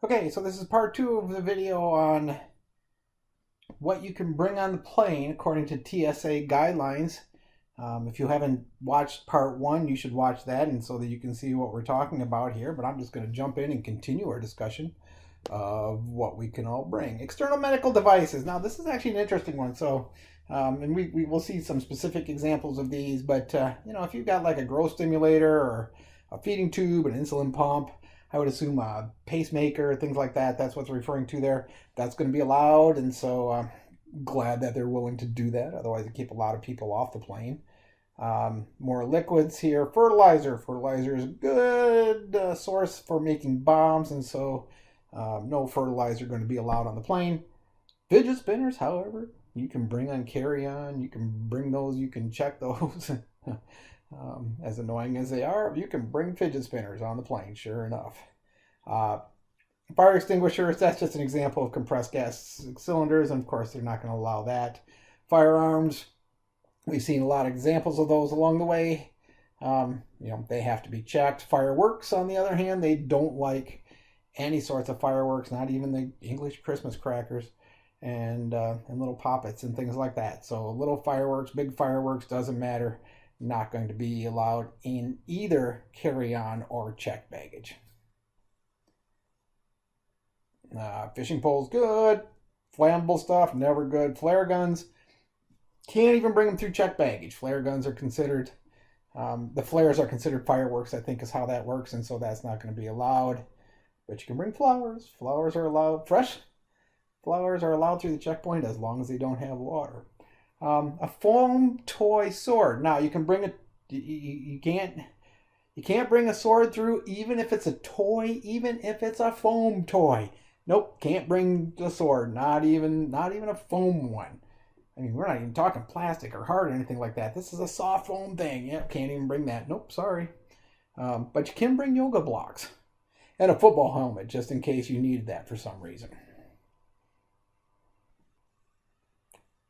Okay, so this is part two of the video on what you can bring on the plane according to TSA guidelines. If you haven't watched part one, you should watch that and so that you can see what we're talking about here. But I'm just going to jump in and continue our discussion of what we can all bring. External medical devices. Now, this is actually an interesting one. And we will see some specific examples of these. But, if you've got like a growth stimulator or a feeding tube, an insulin pump, I would assume a pacemaker, things like that. That's what's referring to there. That's going to be allowed. And so glad that they're willing to do that. Otherwise, it keep a lot of people off the plane. More liquids here. Fertilizer. Fertilizer is a good source for making bombs. And so no fertilizer going to be allowed on the plane. Fidget spinners, however, you can bring on carry-on. You can bring those. You can check those. As annoying as they are, you can bring fidget spinners on the plane, sure enough. Fire extinguishers, that's just an example of compressed gas cylinders, and of course they're not going to allow that. Firearms, we've seen a lot of examples of those along the way. They have to be checked. Fireworks, on the other hand, they don't like any sorts of fireworks, not even the English Christmas crackers and little poppets and things like that. So little fireworks, big fireworks, doesn't matter. Not going to be allowed in either carry-on or checked baggage. Fishing poles, good. Flammable stuff, never good. Flare guns, can't even bring them through checked baggage. Flare guns are considered, the flares are considered fireworks, I think is how that works, and so that's not going to be allowed. But you can bring flowers. Flowers are allowed. Fresh flowers are allowed through the checkpoint as long as they don't have water. A foam toy sword. Now you can bring you can't bring a sword through even if it's a toy, even if it's a foam toy. Nope, can't bring the sword. Not even a foam one. I mean, we're not even talking plastic or hard or anything like that. This is a soft foam thing. Yep, can't even bring that. Nope, sorry. But you can bring yoga blocks and a football helmet just in case you needed that for some reason.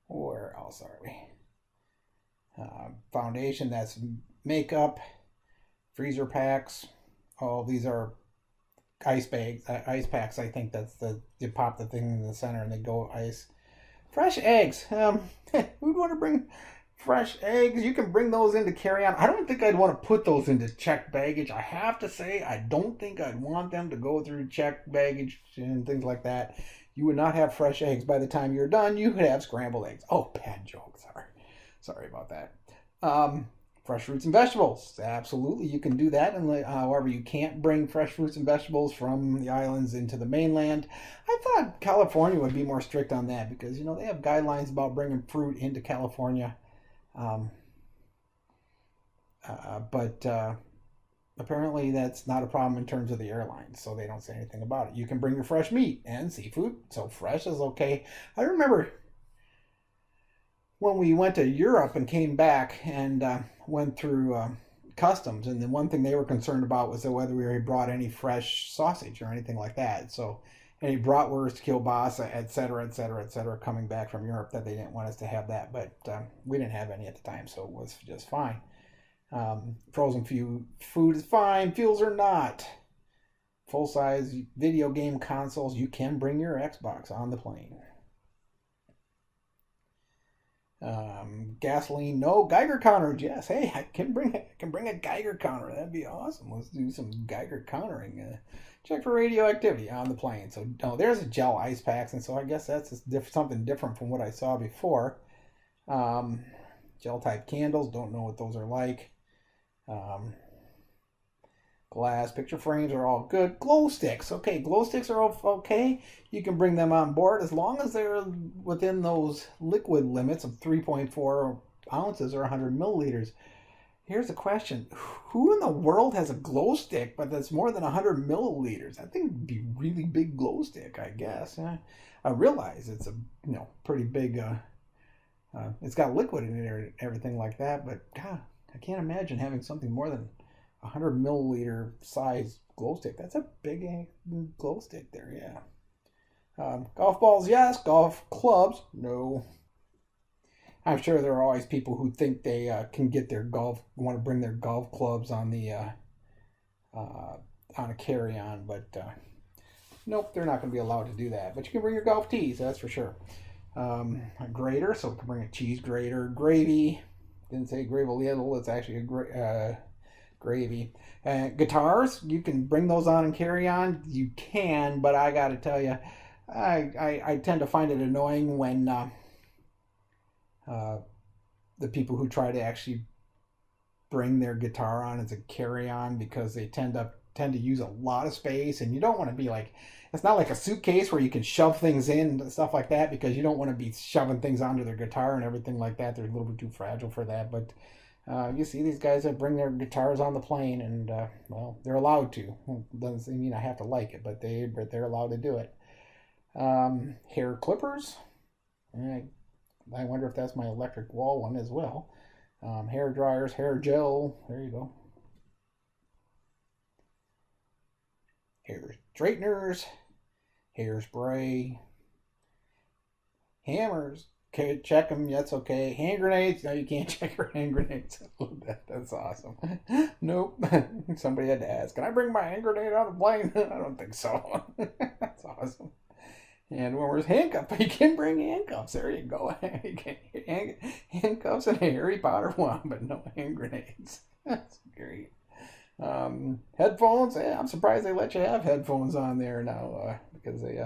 Where else are we? Foundation, that's makeup, freezer packs. Oh, these are ice bags, ice packs. I think that's you pop the thing in the center and they go ice. Fresh eggs. Who'd want to bring fresh eggs? You can bring those into carry-on. I don't think I'd want to put those into checked baggage. I have to say, I don't think I'd want them to go through checked baggage and things like that. You would not have fresh eggs by the time you're done. You would have scrambled eggs. Oh, bad joke. Sorry about that. Fresh fruits and vegetables. Absolutely, you can do that. And however, you can't bring fresh fruits and vegetables from the islands into the mainland. I thought California would be more strict on that because, they have guidelines about bringing fruit into California. But apparently that's not a problem in terms of the airlines, so they don't say anything about it. You can bring your fresh meat and seafood, so fresh is okay. I remember when we went to Europe and came back and went through customs, and the one thing they were concerned about was whether we brought any fresh sausage or anything like that. So any bratwurst, kielbasa, etc., coming back from Europe, that they didn't want us to have that, but we didn't have any at the time, so it was just fine. Frozen food is fine. Fuels are not. Full-size video game consoles. You can bring your Xbox on the plane. Gasoline, no. Geiger counters, yes. Hey, I can bring a Geiger counter. That'd be awesome. Let's do some Geiger countering. Check for radioactivity on the plane. So, no, there's a gel ice packs, and so I guess that's something different from what I saw before. Gel type candles. Don't know what those are like. Glass picture frames are all good. Glow sticks, okay, glow sticks are okay. You can bring them on board as long as they're within those liquid limits of 3.4 ounces or 100 milliliters. Here's the question: who in the world has a glow stick but that's more than 100 milliliters? I think it'd be a really big glow stick, I guess. I realize it's a pretty big. It's got liquid in it and everything like that, but God, I can't imagine having something more than 100 milliliter size glow stick. That's a big glow stick there, yeah. Golf balls, yes. Golf clubs, no. I'm sure there are always people who think they can get want to bring their golf clubs on the on a carry-on, but Nope, they're not going to be allowed to do that. But you can bring your golf tees, that's for sure. A grater, so we can bring a cheese grater. Gravy, didn't say gravy, it's actually a gravy. Guitars, you can bring those on and carry on. You can, but I got to tell you, I tend to find it annoying when the people who try to actually bring their guitar on as a carry-on, because they tend to use a lot of space, and you don't want to be like, it's not like a suitcase where you can shove things in and stuff like that, because you don't want to be shoving things onto their guitar and everything like that. They're a little bit too fragile for that. But you see these guys that bring their guitars on the plane, and well, they're allowed to. Doesn't mean I have to like it, but they're allowed to do it. Hair clippers. I wonder if that's my electric wall one as well. Hair dryers, hair gel. There you go. Hair straighteners, hairspray, hammers. Okay, check them. That's okay. Hand grenades. No, you can't check your hand grenades. That's awesome. Nope. Somebody had to ask, can I bring my hand grenade on the plane? I don't think so. That's awesome. And when there's handcuffs, you can bring handcuffs. There you go. Handcuffs and a Harry Potter wand, but no hand grenades. That's great. Headphones. I'm surprised they let you have headphones on there now, because they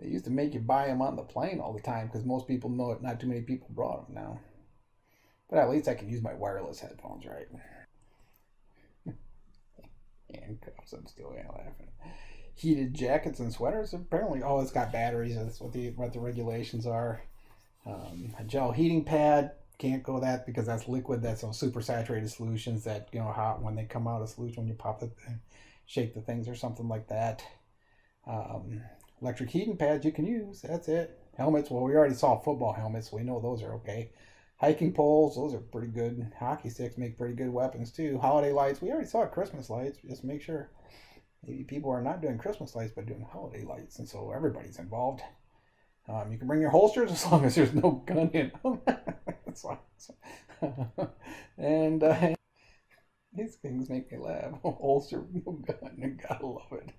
used to make you buy them on the plane all the time, because most people know it. Not too many people brought them now. But at least I can use my wireless headphones, right? Handcuffs. I'm still laughing. Heated jackets and sweaters. Apparently, it's got batteries. That's what the regulations are. A gel heating pad. Can't go that, because that's liquid. That's those super saturated solutions that, hot when they come out of solution, when you pop it, shake the things or something like that. Electric heating pads you can use. That's it. Helmets. Well, we already saw football helmets, so we know those are okay. Hiking poles. Those are pretty good. Hockey sticks make pretty good weapons too. Holiday lights. We already saw Christmas lights. Just make sure. Maybe people are not doing Christmas lights, but doing holiday lights, and so everybody's involved. You can bring your holsters as long as there's no gun in them. That's awesome. And these things make me laugh. Holster, no gun. Gotta love it.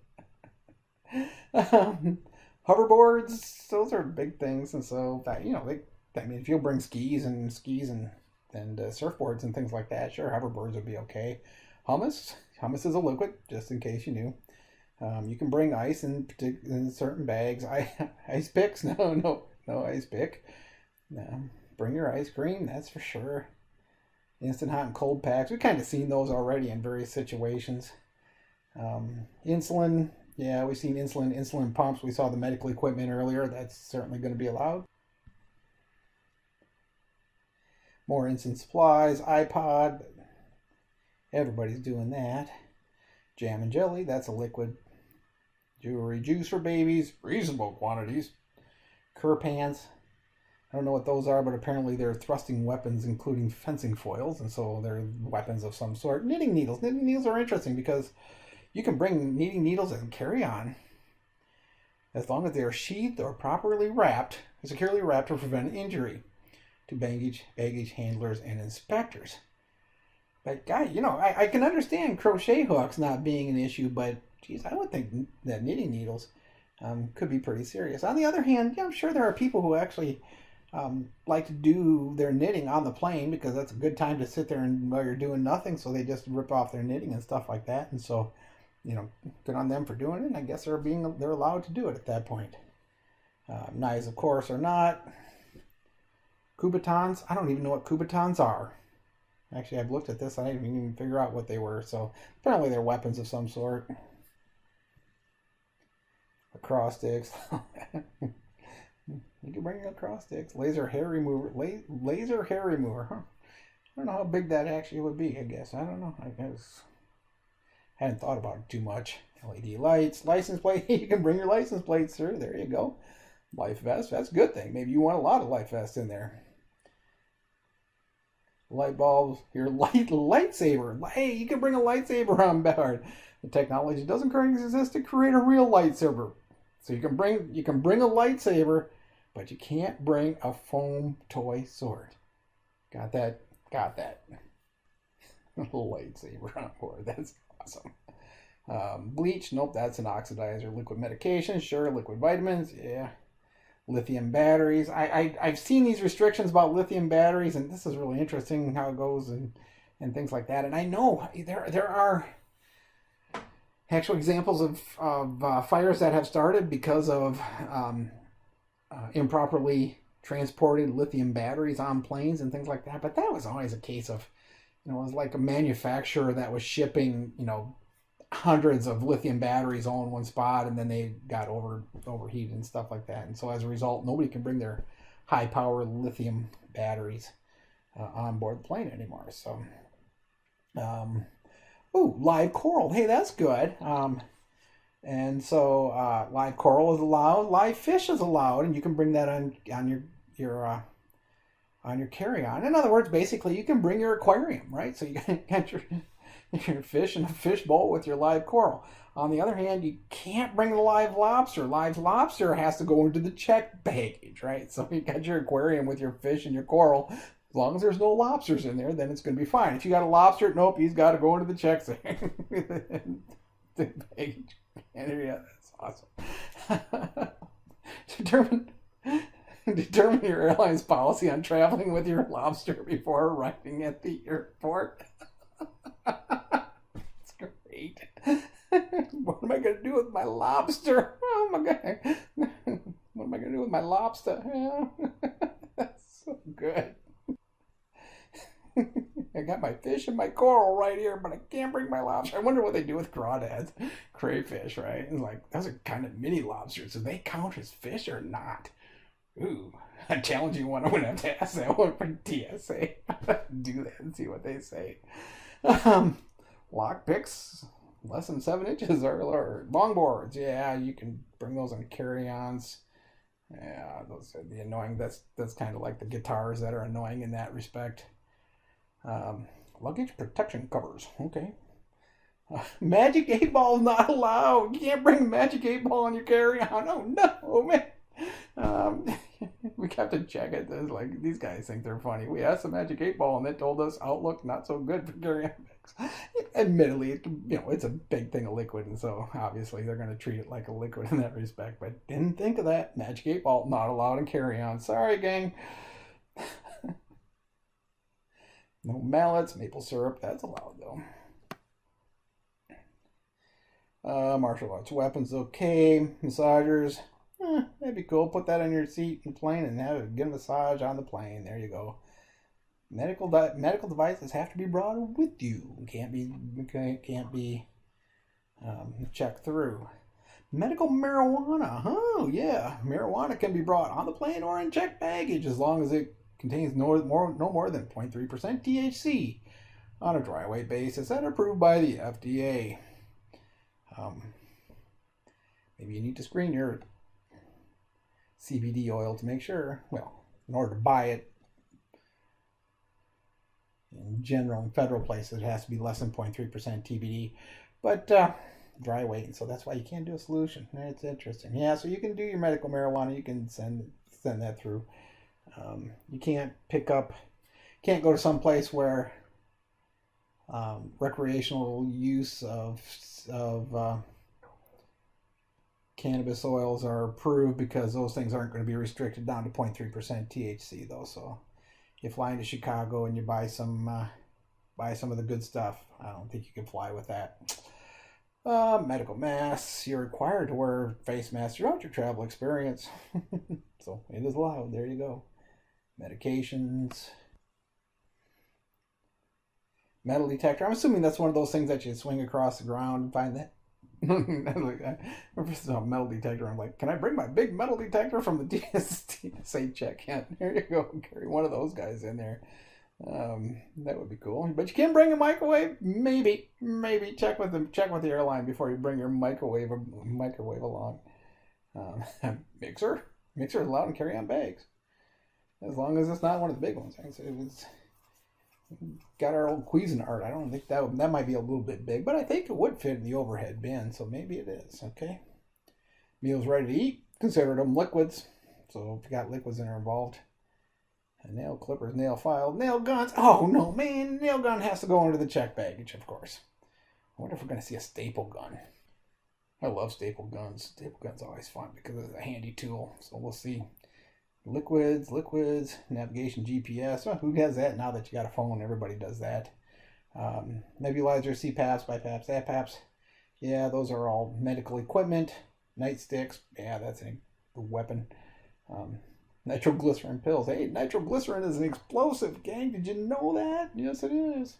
Hoverboards, those are big things, and so that, if you'll bring skis and surfboards and things like that, sure, hoverboards would be okay. Hummus is a liquid, just in case you knew. You can bring ice in certain bags. Ice picks? No ice pick. No. Bring your ice cream, that's for sure. Instant hot and cold packs. We've kind of seen those already in various situations. Insulin. Yeah, we've seen insulin pumps. We saw the medical equipment earlier. That's certainly going to be allowed. More instant supplies. iPod. Everybody's doing that. Jam and jelly. That's a liquid. Jewelry, juice for babies, reasonable quantities. Cur pants. I don't know what those are, but apparently they're thrusting weapons, including fencing foils, and so they're weapons of some sort. Knitting needles. Knitting needles are interesting because you can bring knitting needles and carry on as long as they are sheathed or properly wrapped, securely wrapped to prevent injury to baggage handlers and inspectors. But I can understand crochet hooks not being an issue, but geez, I would think that knitting needles could be pretty serious. On the other hand, I'm sure there are people who actually like to do their knitting on the plane, because that's a good time to sit there and while you're doing nothing, so they just rip off their knitting and stuff like that. And so, good on them for doing it. And I guess they're allowed to do it at that point. Knives, of course, are not. Couboutons. I don't even know what couboutons are. Actually, I've looked at this. I didn't even figure out what they were. So apparently they're weapons of some sort. Across sticks. You can bring across sticks. Laser hair remover. Laser hair remover. Huh. I don't know how big that actually would be, I guess. I don't know. I guess. I hadn't thought about it too much. LED lights. License plate. You can bring your license plates through. There you go. Life vest. That's a good thing. Maybe you want a lot of life vests in there. Light bulbs, your lightsaber. Hey, you can bring a lightsaber on board. The technology doesn't currently exist to create a real lightsaber. So you can bring a lightsaber, but you can't bring a foam toy sword. Got that? Got that. Lightsaber on board. That's awesome. Bleach, nope, that's an oxidizer. Liquid medication, sure. Liquid vitamins, yeah. Lithium batteries. I've seen these restrictions about lithium batteries, and this is really interesting how it goes and things like that. And I know there are actual examples of fires that have started because of improperly transported lithium batteries on planes and things like that. But that was always a case of, it was like a manufacturer that was shipping, hundreds of lithium batteries all in one spot, and then they got overheated and stuff like that. And so as a result, nobody can bring their high power lithium batteries on board the plane anymore. So, live coral. Hey, that's good. And so live coral is allowed. Live fish is allowed, and you can bring that on your carry-on. In other words, basically, you can bring your aquarium, right? So you got your fish in a fish bowl with your live coral. On the other hand, you can't bring the live lobster. Live lobster has to go into the checked baggage, right? So you got your aquarium with your fish and your coral. As long as there's no lobsters in there, then it's going to be fine. If you got a lobster, nope, he's got to go into the check baggage. Yeah, that's awesome. Determine your airline's policy on traveling with your lobster before arriving at the airport. That's great. What am I going to do with my lobster? Oh my God. What am I going to do with my lobster? That's so good. I got my fish and my coral right here, but I can't bring my lobster. I wonder what they do with crawdads, crayfish, right? And like, those are kind of mini lobsters. Do they count as fish or not? Ooh, a challenging one. I'm going to have to ask that one for TSA. Do that and see what they say. Lock picks, less than 7 inches or longboards. Yeah, you can bring those on carry-ons. Yeah, those are the annoying. That's kind of like the guitars that are annoying in that respect. Luggage protection covers. Okay. Magic 8 Ball is not allowed. You can't bring Magic 8 Ball on your carry-on. Oh no, man. We have to check it. It's like, these guys think they're funny. We asked the Magic 8 Ball and they told us outlook not so good for carry-on bags. Admittedly, it's a big thing of liquid, and so obviously they're going to treat it like a liquid in that respect. But didn't think of that. Magic 8 Ball not allowed in carry-on. Sorry, gang. No mallets, maple syrup, that's allowed though. Martial arts weapons, okay. Massagers, that'd be cool. Put that on your seat in the plane and get a massage on the plane. There you go. Medical devices have to be brought with you. Can't be checked through. Medical marijuana. Oh yeah, marijuana can be brought on the plane or in checked baggage as long as it contains no more than 0.3% THC on a dry weight basis and approved by the FDA. Maybe you need to screen your CBD oil to make sure. Well, in order to buy it, in general, in federal places, it has to be less than 0.3% TBD. But dry weight, and so that's why you can't do a solution. It's interesting. Yeah, so you can do your medical marijuana. You can send that through. You can't go to some place where recreational use of cannabis oils are approved, because those things aren't going to be restricted down to 0.3% THC though. So you fly into Chicago and you buy some of the good stuff, I don't think you can fly with that. Medical masks, you're required to wear face masks throughout your travel experience. So it is allowed. There you go. Medications. Metal detector. I'm assuming that's one of those things that you swing across the ground and find that. I saw a metal detector. I'm like, can I bring my big metal detector from the TSA check? Yeah, there you go. Carry one of those guys in there. That would be cool. But you can bring a microwave. Maybe check with the airline before you bring your microwave along. Mixer is allowed in carry-on bags, as long as it's not one of the big ones. It's got our old Cuisinart. I don't think that might be a little bit big, but I think it would fit in the overhead bin, so maybe it is. Okay. Meals ready to eat. Consider them liquids. So if you got liquids that are involved. Nail clippers, nail file, nail guns. Oh no, man, nail gun has to go into the check baggage, of course. wonder if we're going to see a staple gun. I love staple guns. Staple guns are always fun because it's a handy tool. So we'll see. Liquids, navigation, GPS. Well, who has that now that you got a phone? Everybody does that. Nebulizer, CPAPs, BiPAPs, APAPs. Yeah, those are all medical equipment. Nightsticks. Yeah, that's a weapon. Nitroglycerin pills. Hey, nitroglycerin is an explosive, gang. Did you know that? Yes, it is.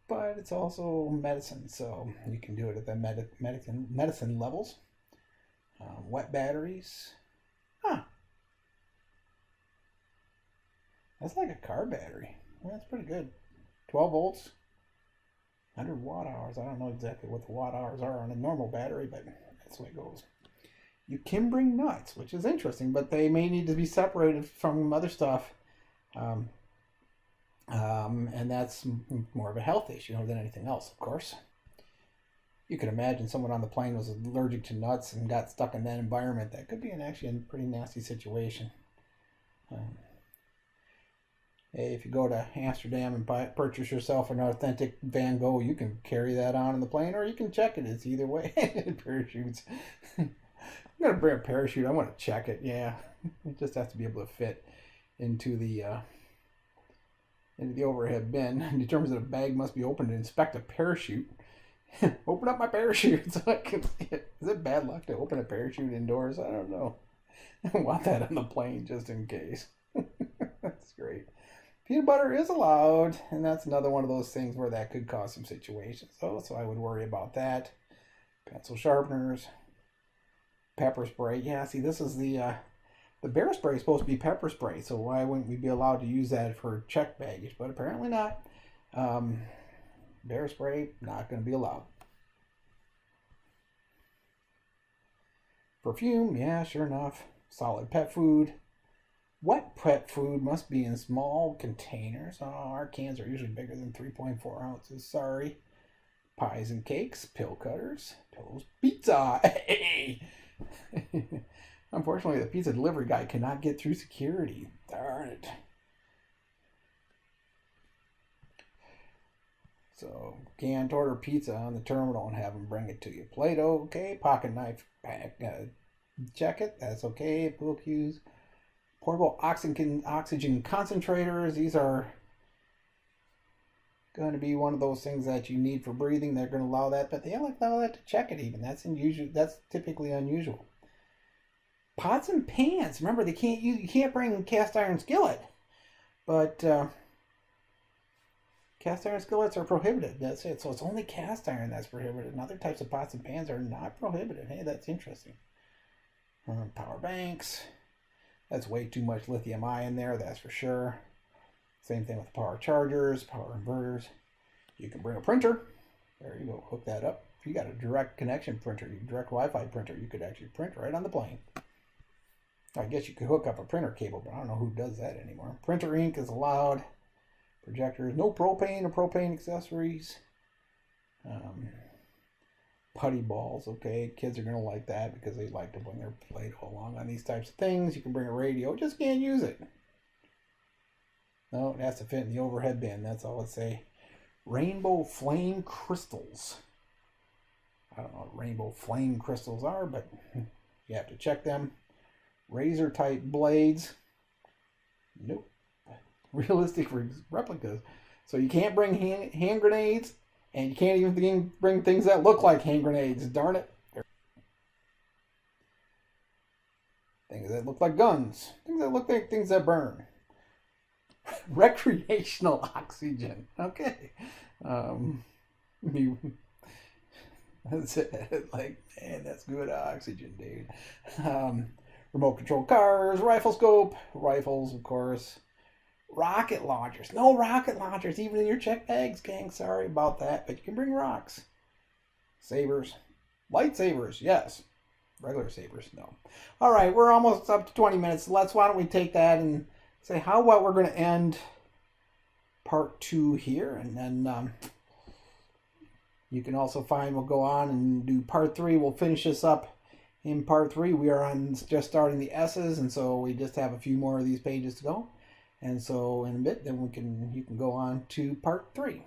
But it's also medicine, so you can do it at the medicine levels. Wet batteries. Huh. That's like a car battery. Well, that's pretty good. 12 volts, 100 watt hours. I don't know exactly what the watt hours are on a normal battery, but that's the way it goes. You can bring nuts, which is interesting, but they may need to be separated from other stuff. And that's more of a health issue than anything else, of course. You can imagine someone on the plane was allergic to nuts and got stuck in that environment. That could be actually a pretty nasty situation. If you go to Amsterdam and purchase yourself an authentic Van Gogh, you can carry that on the plane, or you can check it. It's either way. Parachutes. I'm going to bring a parachute. I want to check it. Yeah. It just has to be able to fit into the overhead bin. It determines that a bag must be opened to inspect a parachute. Open up my parachute so I can see it. Is it bad luck to open a parachute indoors? I don't know. I want that on the plane just in case. That's great. Peanut butter is allowed, and that's another one of those things where that could cause some situations. So I would worry about that. Pencil sharpeners, pepper spray. Yeah, see, this is the bear spray is supposed to be pepper spray, so why wouldn't we be allowed to use that for checked baggage? But apparently not. Bear spray, not going to be allowed. Perfume, yeah, sure enough. Solid pet food. Wet pet food must be in small containers. Oh, our cans are usually bigger than 3.4 ounces. Sorry. Pies and cakes, pill cutters, pillows, pizza. Hey! Unfortunately, the pizza delivery guy cannot get through security. Darn it. So, can't order pizza on the terminal and have them bring it to you. Play-Doh, okay. Pocket knife, check it. That's okay. Pool cues. Portable oxygen concentrators. These are going to be one of those things that you need for breathing. They're going to allow that, but they don't allow that to check it even. That's unusual. That's typically unusual. Pots and pans. Remember, you can't bring cast iron skillet, but cast iron skillets are prohibited. That's it. So it's only cast iron that's prohibited, and other types of pots and pans are not prohibited. Hey, that's interesting. Power banks. That's way too much lithium ion there, that's for sure. Same thing with power chargers, power inverters. You can bring a printer. There you go, hook that up. If you got a direct connection printer, direct Wi-Fi printer, you could actually print right on the plane. I guess you could hook up a printer cable, but I don't know who does that anymore. Printer ink is allowed. Projectors, no propane or propane accessories. Putty balls, okay. Kids are going to like that because they like to bring their Play-Doh along on these types of things. You can bring a radio, just can't use it. No, it has to fit in the overhead bin. That's all it say. Rainbow flame crystals. I don't know what rainbow flame crystals are, but you have to check them. Razor type blades. Nope. Realistic replicas. So you can't bring hand grenades. And you can't even bring things that look like hand grenades. Darn it. Things that look like guns. Things that look like things that burn. Recreational oxygen. Okay. That's it. Like, man, that's good oxygen, dude. Remote control cars. Rifle scope. Rifles, of course. Rocket launchers. No rocket launchers, even in your check bags, gang. Sorry about that, but you can bring rocks. Sabers. Lightsabers, yes. Regular sabers, no. All right, we're almost up to 20 minutes. Why don't we take that and say how about we're going to end part 2 here, and then you can also we'll go on and do part 3. We'll finish this up in part 3. We are on just starting the S's, and so we just have a few more of these pages to go. And so in a bit, then you can go on to part 3.